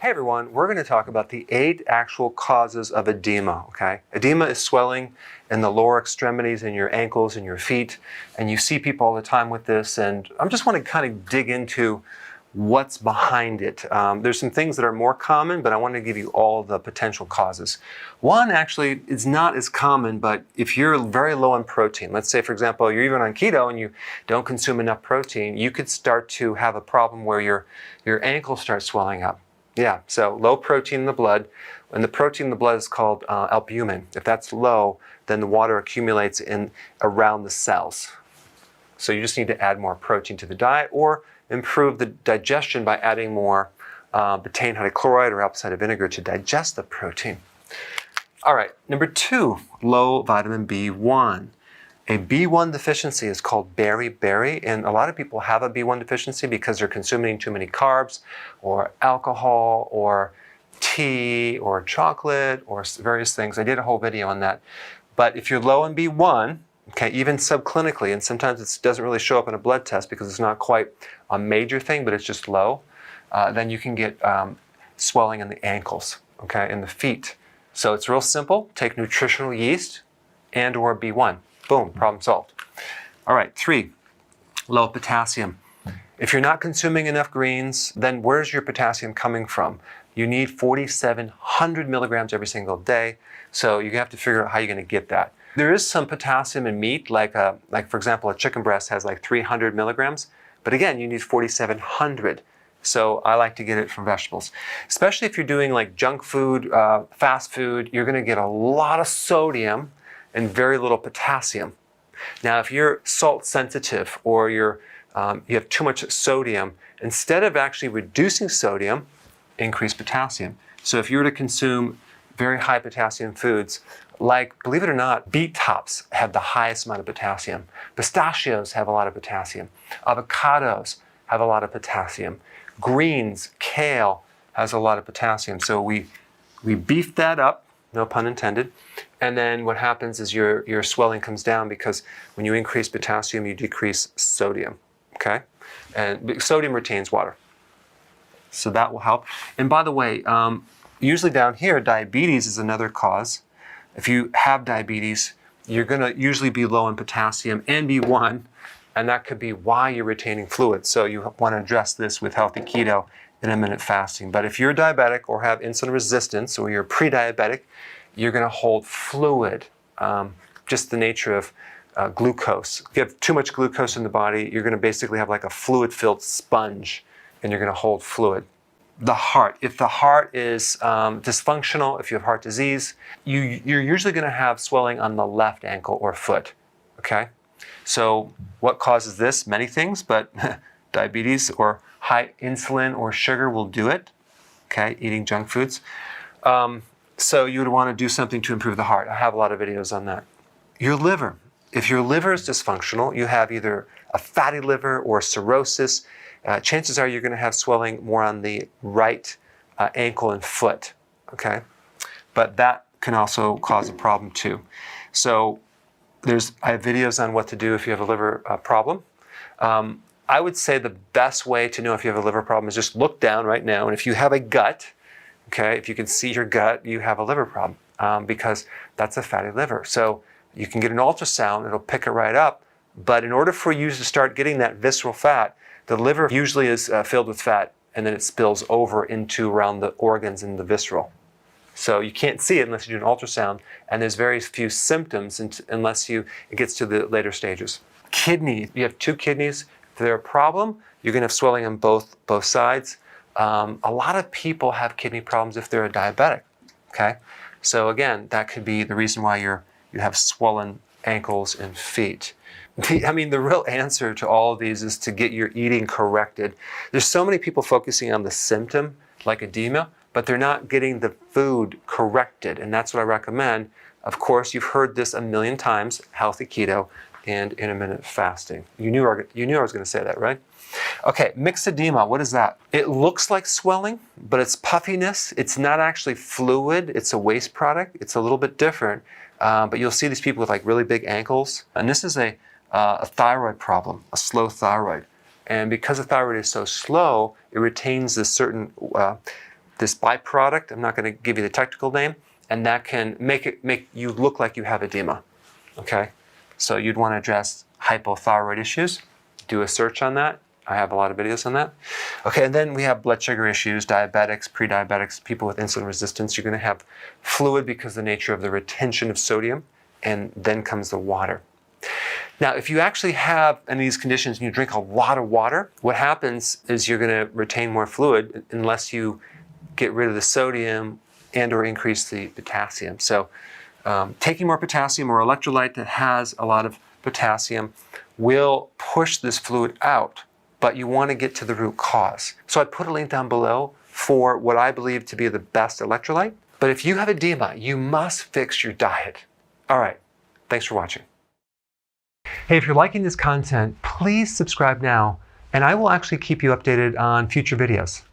Hey everyone, we're going to talk about the 8 actual causes of edema, okay? Edema is swelling in the lower extremities, in your ankles and your feet, and you see people all the time with this, and I just want to kind of dig into what's behind it. There's some things that are more common, but I want to give you all the potential causes. One actually is not as common, but if you're very low in protein, let's say for example, you're even on keto and you don't consume enough protein, you could start to have a problem where your ankles start swelling up. Yeah, so low protein in the blood, and the protein in the blood is called albumin. If that's low, then the water accumulates around the cells. So you just need to add more protein to the diet or improve the digestion by adding more betaine hydrochloride or apple cider vinegar to digest the protein. All right, number 2, low vitamin B1. A B1 deficiency is called beriberi, and a lot of people have a B1 deficiency because they're consuming too many carbs or alcohol or tea or chocolate or various things. I did a whole video on that. But if you're low in B1, okay, even subclinically, and sometimes it doesn't really show up in a blood test because it's not quite a major thing, but it's just low, then you can get swelling in the ankles, okay, in the feet. So it's real simple. Take nutritional yeast and or B1. Boom, problem solved. All right, 3, low potassium. If you're not consuming enough greens, then where's your potassium coming from? You need 4,700 milligrams every single day, so you have to figure out how you're going to get that. There is some potassium in meat, like for example, a chicken breast has like 300 milligrams, but again, you need 4,700. So I like to get it from vegetables. Especially if you're doing like junk food, fast food, you're going to get a lot of sodium and very little potassium. Now, if you're salt sensitive or you have too much sodium, instead of actually reducing sodium, increase potassium. So if you were to consume very high potassium foods, like, believe it or not, beet tops have the highest amount of potassium. Pistachios have a lot of potassium. Avocados have a lot of potassium. Greens, kale has a lot of potassium. So we beef that up, no pun intended. And then what happens is your swelling comes down because when you increase potassium, you decrease sodium, okay? And sodium retains water. So that will help. And by the way, usually down here, diabetes is another cause. If you have diabetes, you're going to usually be low in potassium and B1, and that could be why you're retaining fluid. So you want to address this with healthy keto, intermittent fasting. But if you're diabetic or have insulin resistance or you're pre-diabetic, you're going to hold fluid, just the nature of glucose. If you have too much glucose in the body, you're going to basically have like a fluid-filled sponge, and you're going to hold fluid. The heart. If the heart is dysfunctional, if you have heart disease, you're usually going to have swelling on the left ankle or foot, okay? So what causes this? Many things, but diabetes or high insulin or sugar will do it, okay? Eating junk foods. So you would want to do something to improve the heart. I have a lot of videos on that. Your liver. If your liver is dysfunctional, you have either a fatty liver or cirrhosis, chances are you're going to have swelling more on the right ankle and foot, okay? But that can also cause a problem too. So I have videos on what to do if you have a liver problem. I would say the best way to know if you have a liver problem is just look down right now, and if you have a gut, okay, if you can see your gut, you have a liver problem because that's a fatty liver. So you can get an ultrasound, it'll pick it right up, but in order for you to start getting that visceral fat, the liver usually is filled with fat, and then it spills over into around the organs in the visceral. So you can't see it unless you do an ultrasound, and there's very few symptoms unless it gets to the later stages. Kidney, you have 2 kidneys. If they're a problem, you're going to have swelling on both sides. A lot of people have kidney problems if they're a diabetic, okay? So again, that could be the reason why you have swollen ankles and feet. The real answer to all of these is to get your eating corrected. There's so many people focusing on the symptom, like edema, but they're not getting the food corrected, and that's what I recommend. Of course, you've heard this a million times, healthy keto and intermittent fasting. You knew I was going to say that, right? Okay, mixed edema, what is that? It looks like swelling, but it's puffiness. It's not actually fluid. It's a waste product. It's a little bit different, but you'll see these people with like really big ankles, and this is a thyroid problem, a slow thyroid. And because the thyroid is so slow, it retains this certain this byproduct. I'm not going to give you the technical name, and that can make you look like you have edema. Okay, so you'd want to address hypothyroid issues. Do a search on that. I have a lot of videos on that. Okay, and then we have blood sugar issues, diabetics, pre-diabetics, people with insulin resistance. You're going to have fluid because of the nature of the retention of sodium, and then comes the water. Now, if you actually have any of these conditions and you drink a lot of water, what happens is you're going to retain more fluid unless you get rid of the sodium and or increase the potassium. So taking more potassium or electrolyte that has a lot of potassium will push this fluid out, but you want to get to the root cause. So I put a link down below for what I believe to be the best electrolyte. But if you have edema, you must fix your diet. All right, thanks for watching. Hey, if you're liking this content, please subscribe now, and I will actually keep you updated on future videos.